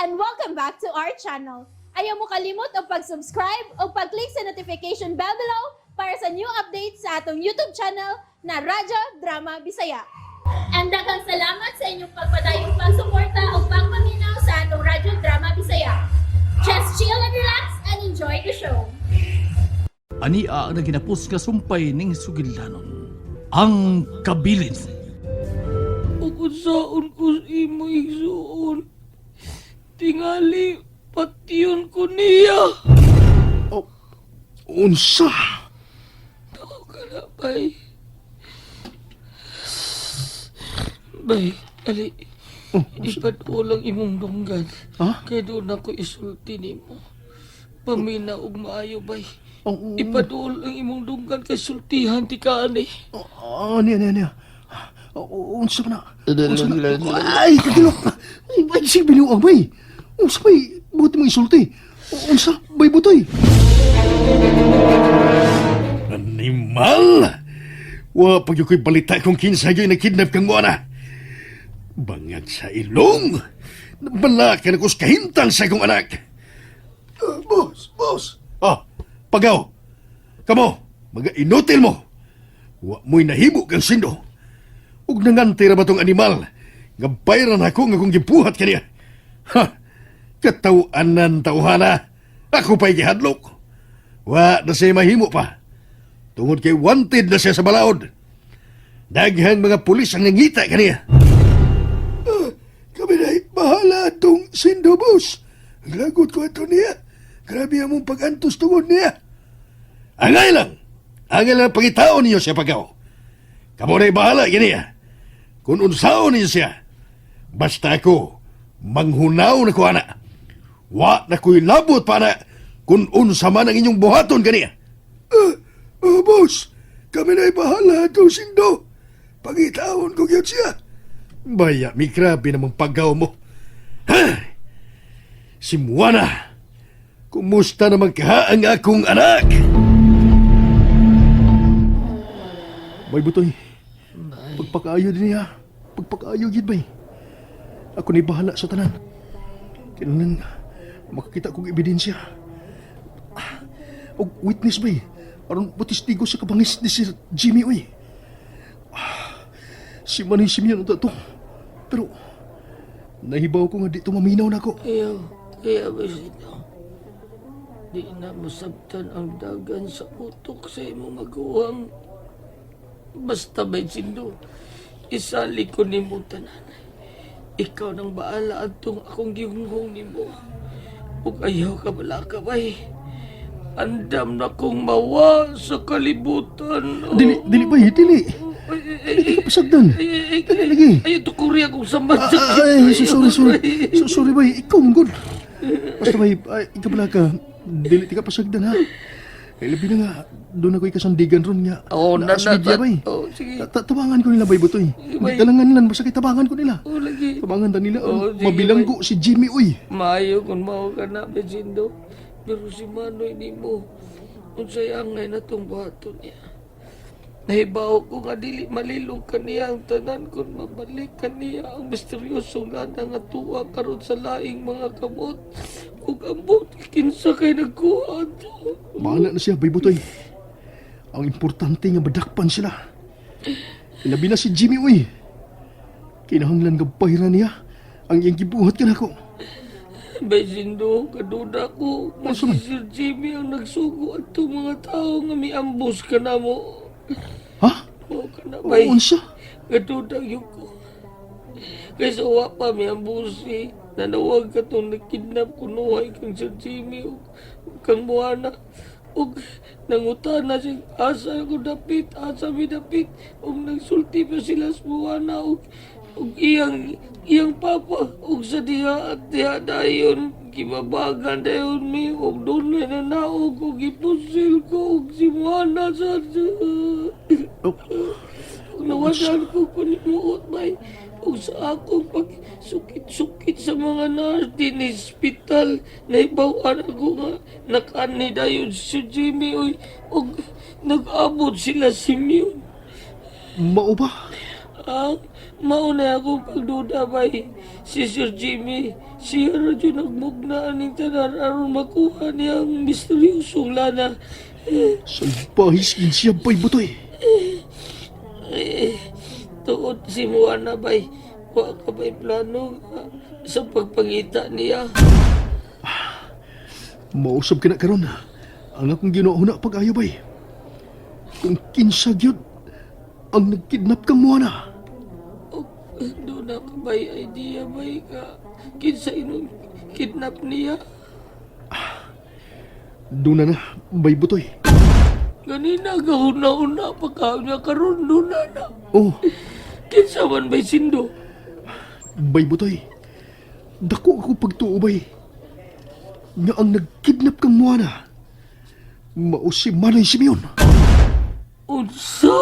and welcome back to our channel. Ayaw mo kalimot o pag-subscribe o pag-click sa notification bell below para sa new updates sa atong YouTube channel na Radyo Drama Bisaya. And daghang salamat sa inyong pagpadayong pagsuporta o pagpaminaw sa atong Radyo Drama Bisaya. Just chill and relax and enjoy the show. Ania na ginapos ka sumpay ning sugilanon. Ang kabilin. Ukunsaon ko sa imo igsuon. Tingali, patiyon ko niya. Unsa? Ako ka na, bay. Bay, ali. Ipatulang imong dunggan. Ha? Kaya doon ako isulti ni mo. Pamina og maayo, bay. Oh, Ipaduol ang imong dunggan kay sultihan ti kaani. niya. Unsa na? Unsa na? Ay, kadilok. Ay, si binuang bay. Unsa bay? Buti mo isulti. Unsa? Bay butoy. Animal! Wa pag yung ko'y balita kung kinsa yung nakidnap kang mo na. Bangag sa ilong. Bala ka na kus kahintang sa akong anak. Boss. Pagaw. Kamo, mag-inutil mo. Wa mo'y nahibo kang sindo. Ug nanganti ra ba tong animal? Nga bayran ako nga kung gibuhat kaniya. Ha! Katawanan tauhana. Ako pa'y gihadlok. Wa na siya mahimo pa. Tungod kay wanted na siya sa balaod. Daghang mga pulis ang nangita kaniya. Kami na'y bahala itong sindo, boss. Lagot ko ito niya. Grabe among pag-antos tungod niya. Angay lang ang pangitaon niyo siya pagaw. Kamu na'y bahala kaniya. Kung unsaon niyo siya. Basta ako, manghunaw na ko ana. Wa na ko'y labot pa na kung unsa man ang inyong buhaton kaniya. Boss, kami na'y bahala itong sindo. Pangitaon ko yun siya. Baya, mi grabe namang paggaw mo. Ha? Si Moana, kumusta naman ka ang akong anak? Bay butoy, pagpakaayo din niya. Pagpakaayo gid bay. Ako ni bahala sa tanan. Kailangan makakita kong ebidensya. O witness bay. Aron putistigo sa kabangis ni Sir Jimmy oy. Si Manny Simeon ang tato. Pero, nahibaw ko nga dito maminaw na ako. Kaya ba sino? Di na masabtan ang dagan sa utok sa imong maguwang. Basta ba'y sindo, isali ko ni mo tanan. Ikaw nang baala atong akong gihunghong ni mo. Ug ayaw ka bala ka ba'y. Andam na kong mawa sa kalibutan. Dili ba dili? Dili ka pasagdan. Dili lagi. Ay, tukuri akong samad sa Ay, sorry ba? Ikaw mong basta ba, ikaw pala ka. Dili ka pasagdan ha. Ay, labi na nga. Doon ako'y kasandigan ron nga. Asbidya ba? Sige. Tabangan ko nila, bay butoy. Dalangan nila, basta kay tabangan ko nila. Lagi. Tabangan ta nila. Sige, Mabilanggo si Jimmy, uy. Maayo kung mao ka na, Bejindo. Pero si Manoy ni mo, kung sayangay na itong bato niya. Nahibaw ko nga dili malilong kaniya ang tanan kung mabalik kaniya ang misteryosong lana nga tuwa karon sa laing mga kamot. Kung ambot, kinsa kay nagkuhan. Bahala na siya, bay butoy. Ang importante nga badakpan sila. Labi na si Jimmy, uy. Kinahanglan nga bayran niya ang iyang gibuhat ka na ko. Bejindo, kaduda ko. Mas si Sir Jimmy ang nagsugo at itong mga tao nga may ambos ka na mo. Ha? Oo ka na, bay. Unsa? Kaduda yun ko. Kaysa wa pa may ambusi. Nanawag ka itong nakidnap kunuhay kang Sir Jimmy o kang Moana. Og nangutana siya, asa ko dapit, asa mi dapit. Og nagsulti pa sila sa Moana og iyang papa. Og sa diha at diha dayon, kibabagan dayon mi. Og doon na nanaog og ipusil ko og si Moana sa... Og nawasan ko panimuot bay. O sa akong pagsukit-sukit sa mga nurse din sa hospital, naibawaan ako nga nakani dayon si Jimmy o nag-abot sila si Mion. Mao ba? Ang mauna akong pagduda bay. Si Sir Jimmy, siya radyo nagmugna aning tanan aron makuha niya ang misteryosong lana. Salbahis gid siya bay butoy. Tuod si Moana bay. Wa ka ba'y plano sa pagpangita niya? Mausap ka na karon. Ang akong ginuuna pag-ayo bay. Kung kinsa gyud ang nagkidnap kang Moana. Doon na ka ba'y idea bay ka? Kinsa inong kidnap niya? Doon na bay butoy. Ganina gahuna-una pa ka niya karon doon na. Oh, Kinsa man ba'y sindo? bay butoy. Dako ako pagtuo bay. Nga ang nagkidnap kang Moana. Mao si Manay Simeon. Unsa?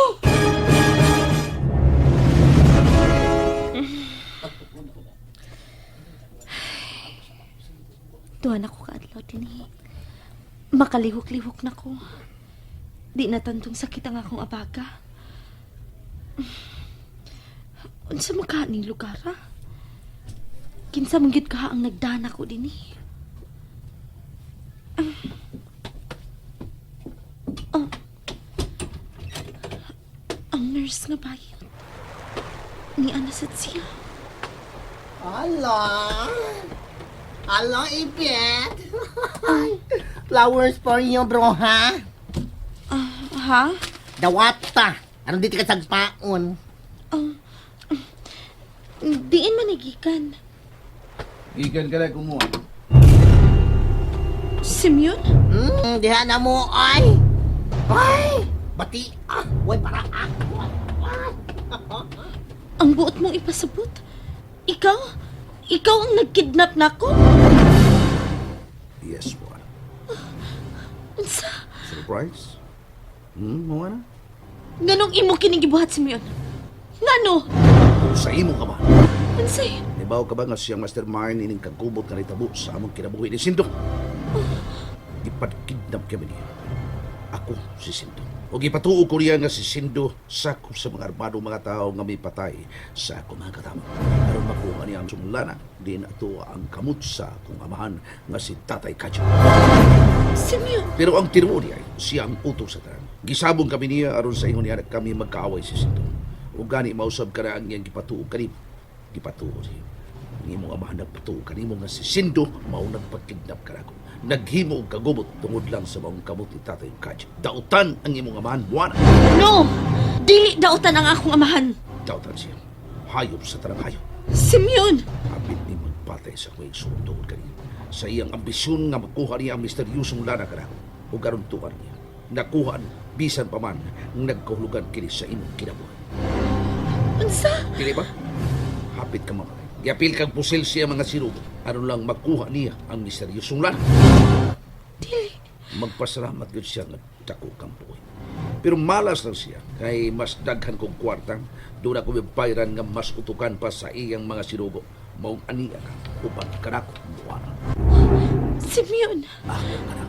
Tuhan ako kaadlaw din eh. Makalihok-lihok na ko. Di na tantong sakit ang akong abaga. Unsa maka ning lugar ha? Kinsa manggid ka ang nagdana ko din eh. Oh. Ang nurse nga bayan. Ni Anasat siya. Hello? Hello, Ipet? Flowers for you, bro, ha? Ha? Dawata. Ano dito ka sagpaon? Diin manigikan. Ikan ka na kumuha. Simeon? Diha na mo, ay! Ay! Bati, way para Ang buot mong ipasabot? Ikaw? Ikaw ang nagkidnap nako? Yes, boy. Unsa? Surprise? Mo na? Nganong imo kining gibuhat, Simeon? Ngano? Sa imo ka ba? Unsay? Ibaw ka ba nga siyang mastermind ining kagubot na ritabo sa among kinabuhi ni Sindo? Ipadkidnap kami niya. Ako si Sindo. O gipatuo ko niya nga si Sindo sakop sa mga armado mga tao nga may patay sa akong mga katama. Aron makuha niya ang sumulana, di na ito ang kamot sa akong amahan nga si Tatay Kacho. Simeon? Pero ang tinuod niya, siya ang utos sa tanan. Gisabong kami niya aron sa ingon niya na kami magkaaway si Sindo. O gani mausab ka na ang iyang gipatuo kanimo. Gipatuo siya. Ang imong amahan nagpatuo kanimo nga si Sindo mao nagpagkidnap ka na ako. Naghimo og kagubot tungod lang sa maong kamot ni Tatay Kacho. Dautan ang imong amahan, Buwana. No! Dili dautan ang akong amahan. Dautan siya. Hayop sa tanang hayop. Simeon! Hapit ni magpatay sa kuwing sulong tungod kanina. Sa iyang ambisyon nga makuha niya ang misteryosong lana ka na ako. O garuntuan niya. Nakuhaan, bisan pa man, nagkahulugan kini sa imong kinabuhi. Unsa? Dili ba? Hapit ka mamatay. Giapil kang pusil siya mga sirugo. Ano lang makuha niya ang misteryosong lana. Dili. Magpasalamat yun siya nga dako kang buhay. Pero malas lang siya. Kay mas daghan kong kwartang. Doon ako magpayran nga mas utukan pa sa iyang mga sirugo. Maong aniya ka. Upang kanako buwana. Simeon! Ako ka na.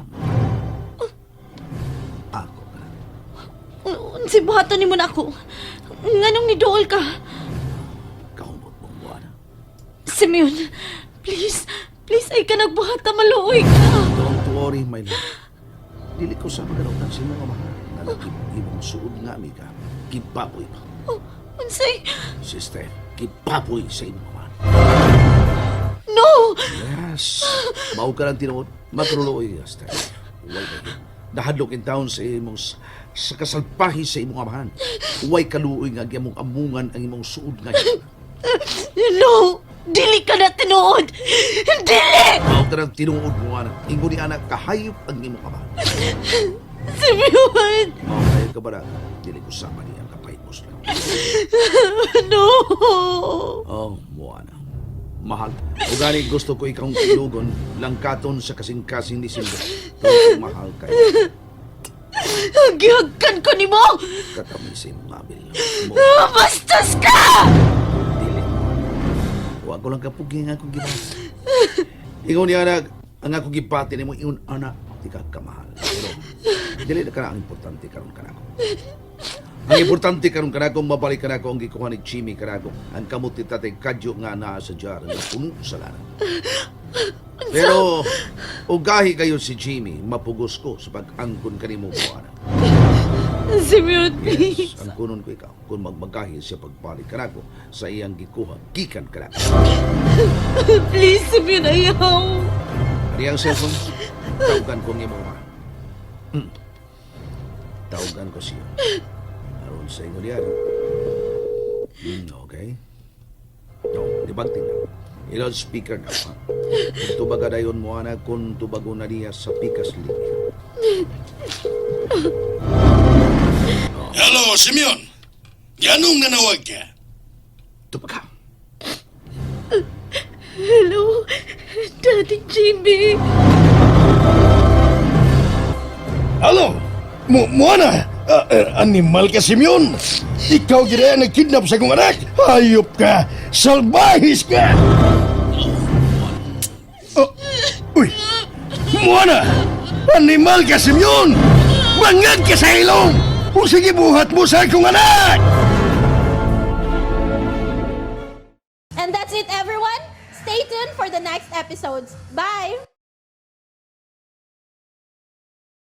Ako ka na. Unsay buhaton nimo na ako? Nganong nidool ka? Kahumot mong buwana. Simeon, please, ay ka nagbuhat na maluoy ka. Don't worry, my love. Dili ko sa maganotan sa mga mahal. Nalakip imong suod nga, amiga. Kipapoy ka. Oh, unsay? Sister, kipapoy sa imong mahal. No! Yes. Mao ka lang tinuod. Magruloy, sister. Huwag ka yun. Nahadlok in town sa imong sa kasalpahi sa imong amahan. Huwag kaluoy nga gyamong amungan ang imong suod nga. No! Dili ka na tinuod! Dili! Mao ka lang tinuod mo, anak. Ingo ni anak, kahayop ang imong amahan. Simeon! Mao kayo ka ba na? Dili ko sama niya ang kapahimos lang. No! Oh, Moana. Mahal. O gani gusto ko ikaw ilugon, langkaton sa kasing-kasing ni Silva. Kung mahal kayo, Gihagkan ko ni mo! katamisin mabil mo. Bastos ka! Dili. Huwag ko lang kapuging ako gibas. Ingon niya anak, ang ako gipati ni mo, ingon anak, di ka kamahal. Pero, dili na ka na ang importante karon ka na ako. Ang importante karon kanako mabalik kanako ang gikuha ni Jimmy kanako. Ang kamot ni tatay kadyo nga naa sa jar nga puno sa lana. Pero ugahi kayo si Jimmy, mapugos ko sa pag-angkon kanimo buwana. Simeon, Yes, ang kunon ko ikaw kung magmagahi siya pagbalik kanako sa iyang gikuha gikan kanako. Please, Simeon, ayaw. Ari ang cellphone, tawagan ko ng mga. Tawagan ko siya. Aron sa inyo diyan. Okay. No, di ba tingnan? Ilod speaker na pa. Kung tubaga dayon mo ana kung tubago na niya sa pikas linya. Hello, Simeon. Yanong nanawag ka? Tubaga. Hello, Daddy Jimmy. Halo, Moana. Animal ka, Simeon. Ikaw gina ang nagkidnap sa kong anak. Hayop ka. Salbahis ka. Uy, Moana. Animal ka, Simeon. Bangad ka sa ilong. O sige, buhat mo sa akong anak. And that's it, everyone. Stay tuned for the next episodes. Bye!